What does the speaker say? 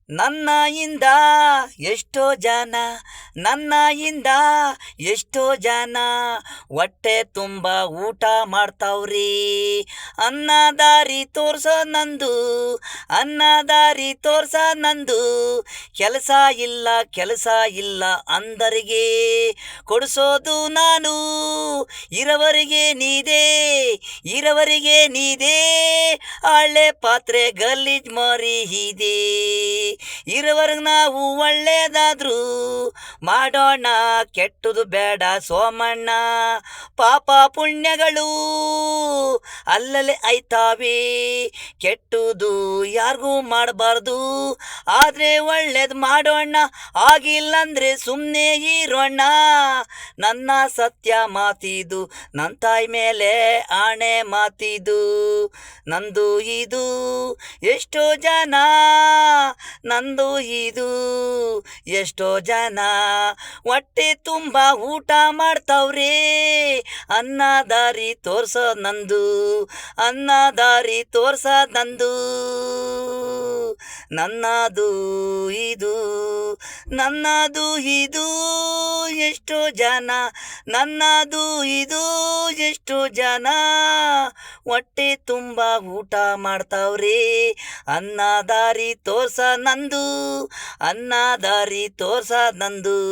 ನನ್ನಿಂದ ಎಷ್ಟೋ ಜನ ನನ್ನಿಂದ ಎಷ್ಟೋ ಜನ ಹೊಟ್ಟೆ ತುಂಬ ಊಟ ಮಾಡ್ತಾವ್ರಿ. ಅನ್ನದಾರಿ ತೋರ್ಸೋ ನಂದು ಅನ್ನದಾರಿ ತೋರ್ಸ ನಂದು ಕೆಲಸ ಇಲ್ಲ ಅಂದರಿಗೆ ಕೊಡಿಸೋದು ನಾನು. ಇರವರಿಗೆ ನೀದೇ ಹಳೆ ಪಾತ್ರೆ ಗಲೀಜ್ ಮಾರಿ ಇದೆ. ಇರುವರೆಗೆ ನಾವು ಒಳ್ಳೇದಾದ್ರು ಮಾಡೋಣ, ಕೆಟ್ಟದು ಬೇಡ ಸೋಮಣ್ಣ. ಪಾಪ ಪುಣ್ಯಗಳು ಅಲ್ಲಲ್ಲೇ ಐತಾವೆ, ಕೆಟ್ಟದು ಯಾರಿಗೂ ಮಾಡಬಾರ್ದು. ಆದರೆ ಒಳ್ಳೇದು ಮಾಡೋಣ, ಆಗಿಲ್ಲಂದ್ರೆ ಸುಮ್ಮನೆ ಇರೋಣ. ನನ್ನ ಸತ್ಯ ಮಾತಿದು, ನನ್ನ ತಾಯಿ ಮೇಲೆ ಆಣೆ ಮಾತಿದು. ನಂದು ಇದು ಎಷ್ಟೋ ಜನ ನಂದು ಇದು ಎಷ್ಟೋ ಜನ ಹೊಟ್ಟೆ ತುಂಬ ಊಟ ಮಾಡ್ತಾವ್ರೆ. ಅನ್ನದಾರಿ ತೋರ್ಸೋ ನಂದು ಅನ್ನದಾರಿ ತೋರ್ಸ ನಂದು. ನನ್ನದು ಇದು ಎಷ್ಟೋ ಜನ ನನ್ನದು ಇದು ಎಷ್ಟೋ ಜನ ಹೊಟ್ಟೆ ತುಂಬ ಊಟ ಮಾಡ್ತಾವ್ರೆ. ಅನ್ನದಾರಿ ತೋರ್ಸ ನಂದು ಅನ್ನದಾರಿ ತೋರ್ಸ ನಂದು.